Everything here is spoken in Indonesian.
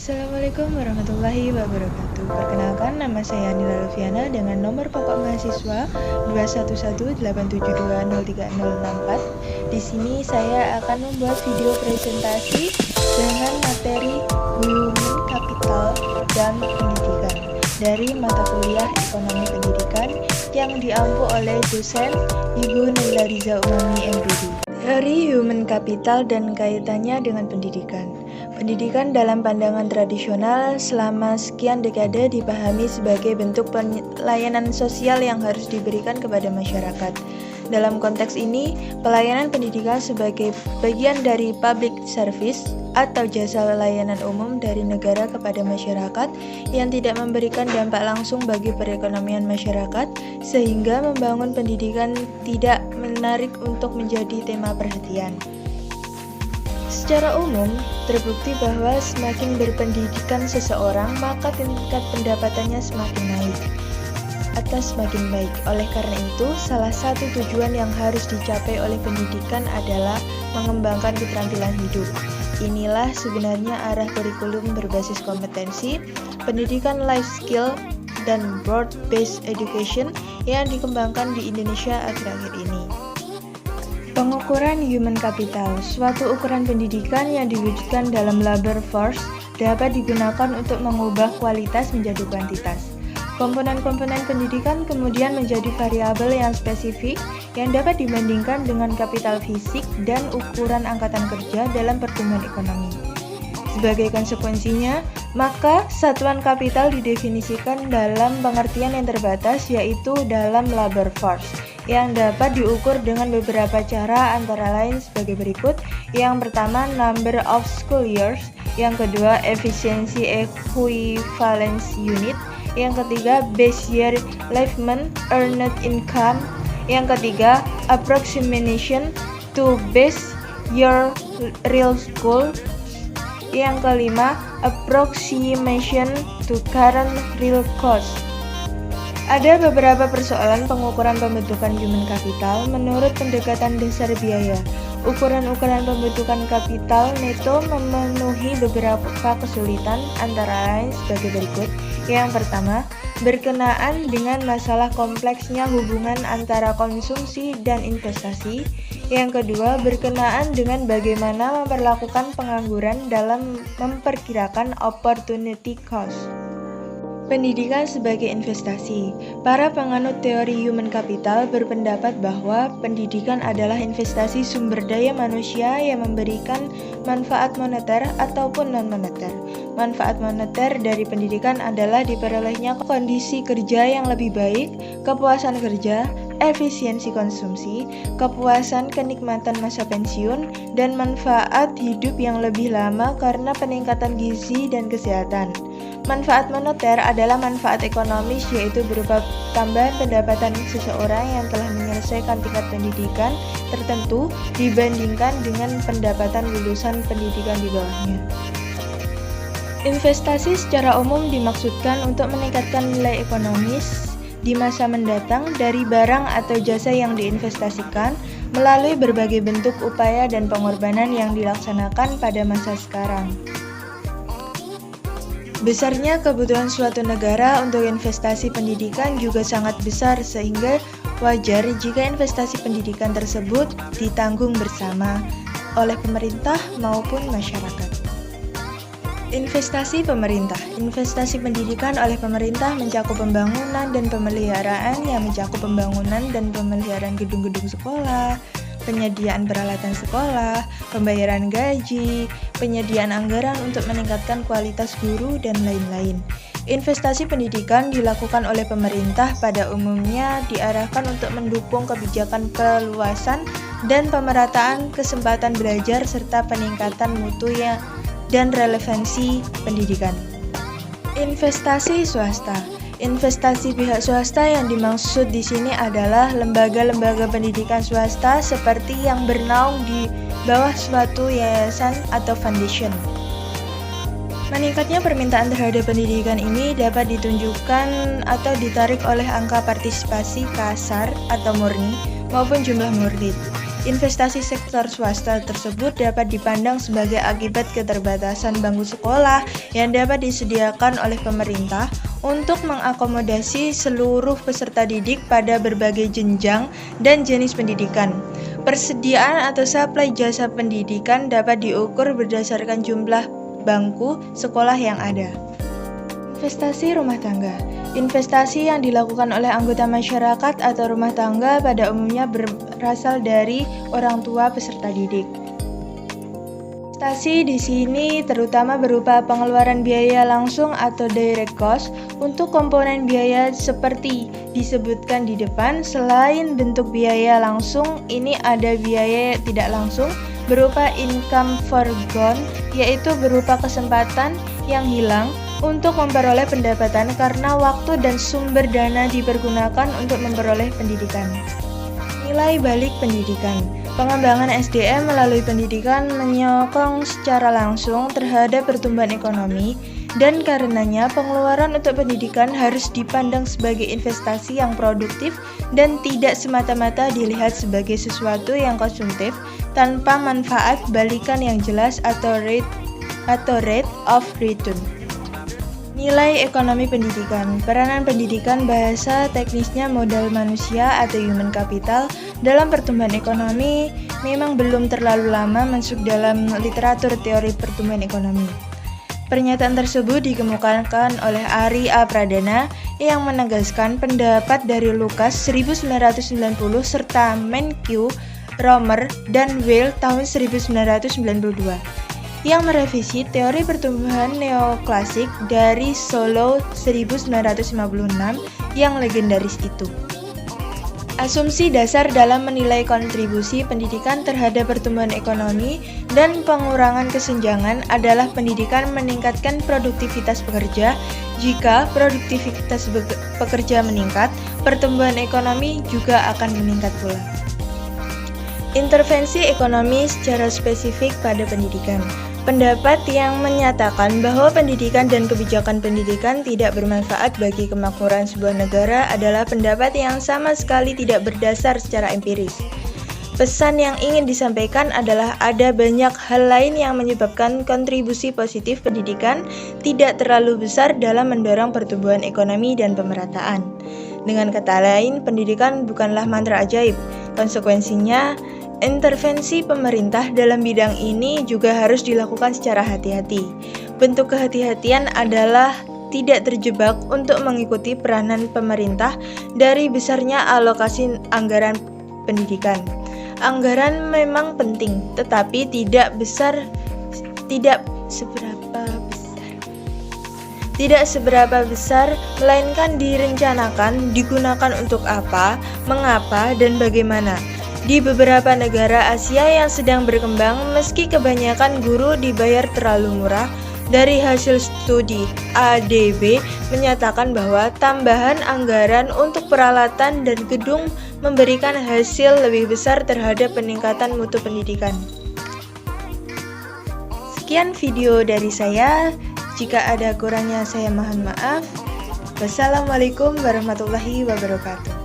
Assalamualaikum warahmatullahi wabarakatuh. Perkenalkan, nama saya Nila Lufiana dengan nomor pokok mahasiswa 21187203064. Di sini saya akan membuat video presentasi dengan materi Human Capital dan Pendidikan dari mata kuliah Ekonomi Pendidikan yang diampu oleh dosen Ibu Naila Riza Umami MPD. Teori Human Capital dan kaitannya dengan pendidikan. Pendidikan dalam pandangan tradisional selama sekian dekade dipahami sebagai bentuk pelayanan sosial yang harus diberikan kepada masyarakat. Dalam konteks ini, pelayanan pendidikan sebagai bagian dari public service atau jasa layanan umum dari negara kepada masyarakat yang tidak memberikan dampak langsung bagi perekonomian masyarakat, sehingga membangun pendidikan tidak menarik untuk menjadi tema perhatian. Secara umum, terbukti bahwa semakin berpendidikan seseorang, maka tingkat pendapatannya semakin naik atau semakin baik. Oleh karena itu, salah satu tujuan yang harus dicapai oleh pendidikan adalah mengembangkan keterampilan hidup. Inilah sebenarnya arah kurikulum berbasis kompetensi, pendidikan life skill, dan broad-based education yang dikembangkan di Indonesia akhir-akhir ini. Pengukuran human capital, suatu ukuran pendidikan yang diwujudkan dalam labor force, dapat digunakan untuk mengubah kualitas menjadi kuantitas. Komponen-komponen pendidikan kemudian menjadi variabel yang spesifik yang dapat dibandingkan dengan kapital fisik dan ukuran angkatan kerja dalam pertumbuhan ekonomi. Sebagai konsekuensinya, maka satuan kapital didefinisikan dalam pengertian yang terbatas, yaitu dalam labor force, yang dapat diukur dengan beberapa cara antara lain sebagai berikut. Yang pertama, number of school years. Yang kedua, efficiency equivalence unit. Yang ketiga, base year livement earned income. Yang ketiga, approximation to base year real school. Yang kelima, approximation to current real cost. Ada beberapa persoalan pengukuran pembentukan human capital menurut pendekatan dasar biaya. Ukuran-ukuran pembentukan kapital neto memenuhi beberapa kesulitan, antara lain sebagai berikut. Yang pertama, berkenaan dengan masalah kompleksnya hubungan antara konsumsi dan investasi. Yang kedua, berkenaan dengan bagaimana memperlakukan pengangguran dalam memperkirakan opportunity cost. Pendidikan sebagai investasi. Para penganut teori human capital berpendapat bahwa pendidikan adalah investasi sumber daya manusia yang memberikan manfaat moneter ataupun non-moneter. Manfaat moneter dari pendidikan adalah diperolehnya kondisi kerja yang lebih baik, kepuasan kerja, efisiensi konsumsi, kepuasan kenikmatan masa pensiun, dan manfaat hidup yang lebih lama karena peningkatan gizi dan kesehatan. Manfaat moneter adalah manfaat ekonomis, yaitu berupa tambahan pendapatan seseorang yang telah menyelesaikan tingkat pendidikan tertentu dibandingkan dengan pendapatan lulusan pendidikan di bawahnya. Investasi secara umum dimaksudkan untuk meningkatkan nilai ekonomis di masa mendatang dari barang atau jasa yang diinvestasikan melalui berbagai bentuk upaya dan pengorbanan yang dilaksanakan pada masa sekarang. Besarnya kebutuhan suatu negara untuk investasi pendidikan juga sangat besar, sehingga wajar jika investasi pendidikan tersebut ditanggung bersama oleh pemerintah maupun masyarakat. Investasi pemerintah. Investasi pendidikan oleh pemerintah mencakup pembangunan dan pemeliharaan yang mencakup pembangunan dan pemeliharaan gedung-gedung sekolah, penyediaan peralatan sekolah, pembayaran gaji, penyediaan anggaran untuk meningkatkan kualitas guru, dan lain-lain. Investasi pendidikan dilakukan oleh pemerintah pada umumnya diarahkan untuk mendukung kebijakan peluasan dan pemerataan kesempatan belajar serta peningkatan mutu dan relevansi pendidikan. Investasi swasta. Investasi pihak swasta yang dimaksud di sini adalah lembaga-lembaga pendidikan swasta seperti yang bernaung di bawah suatu yayasan atau foundation. Meningkatnya permintaan terhadap pendidikan ini dapat ditunjukkan atau ditarik oleh angka partisipasi kasar atau murni maupun jumlah murid. investasi sektor swasta tersebut dapat dipandang sebagai akibat keterbatasan bangku sekolah yang dapat disediakan oleh pemerintah untuk mengakomodasi seluruh peserta didik pada berbagai jenjang dan jenis pendidikan. Persediaan atau supply jasa pendidikan dapat diukur berdasarkan jumlah bangku sekolah yang ada. Investasi rumah tangga. Investasi yang dilakukan oleh anggota masyarakat atau rumah tangga pada umumnya berasal dari orang tua peserta didik. Investasi di sini terutama berupa pengeluaran biaya langsung atau direct cost untuk komponen biaya seperti disebutkan di depan. Selain bentuk biaya langsung, ini ada biaya tidak langsung berupa income foregone, yaitu berupa kesempatan yang hilang untuk memperoleh pendapatan karena waktu dan sumber dana dipergunakan untuk memperoleh pendidikan. Nilai balik pendidikan. Pengembangan SDM melalui pendidikan menyokong secara langsung terhadap pertumbuhan ekonomi, dan karenanya pengeluaran untuk pendidikan harus dipandang sebagai investasi yang produktif dan tidak semata-mata dilihat sebagai sesuatu yang konsumtif tanpa manfaat balikan yang jelas atau rate of return. Nilai ekonomi pendidikan. Peranan pendidikan, bahasa teknisnya modal manusia atau human capital, dalam pertumbuhan ekonomi memang belum terlalu lama masuk dalam literatur teori pertumbuhan ekonomi. Pernyataan tersebut dikemukakan oleh Ari A. Pradana yang menegaskan pendapat dari Lucas 1990 serta Menkyu, Romer, dan Weil tahun 1992 yang merevisi teori pertumbuhan neoklasik dari Solow 1956 yang legendaris itu. Asumsi dasar dalam menilai kontribusi pendidikan terhadap pertumbuhan ekonomi dan pengurangan kesenjangan adalah pendidikan meningkatkan produktivitas pekerja. Jika produktivitas pekerja meningkat, pertumbuhan ekonomi juga akan meningkat pula. Intervensi ekonomi secara spesifik pada pendidikan. Pendapat yang menyatakan bahwa pendidikan dan kebijakan pendidikan tidak bermanfaat bagi kemakmuran sebuah negara adalah pendapat yang sama sekali tidak berdasar secara empiris. Pesan yang ingin disampaikan adalah ada banyak hal lain yang menyebabkan kontribusi positif pendidikan tidak terlalu besar dalam mendorong pertumbuhan ekonomi dan pemerataan. Dengan kata lain, pendidikan bukanlah mantra ajaib. Konsekuensinya, intervensi pemerintah dalam bidang ini juga harus dilakukan secara hati-hati. Bentuk kehati-hatian adalah tidak terjebak untuk mengikuti peranan pemerintah dari besarnya alokasi anggaran pendidikan. Anggaran memang penting, tetapi tidak seberapa besar, melainkan direncanakan, digunakan untuk apa, mengapa, dan bagaimana. Di beberapa negara Asia yang sedang berkembang, meski kebanyakan guru dibayar terlalu murah, dari hasil studi ADB menyatakan bahwa tambahan anggaran untuk peralatan dan gedung memberikan hasil lebih besar terhadap peningkatan mutu pendidikan. Sekian video dari saya. Jika ada kurangnya saya mohon maaf. Wassalamualaikum warahmatullahi wabarakatuh.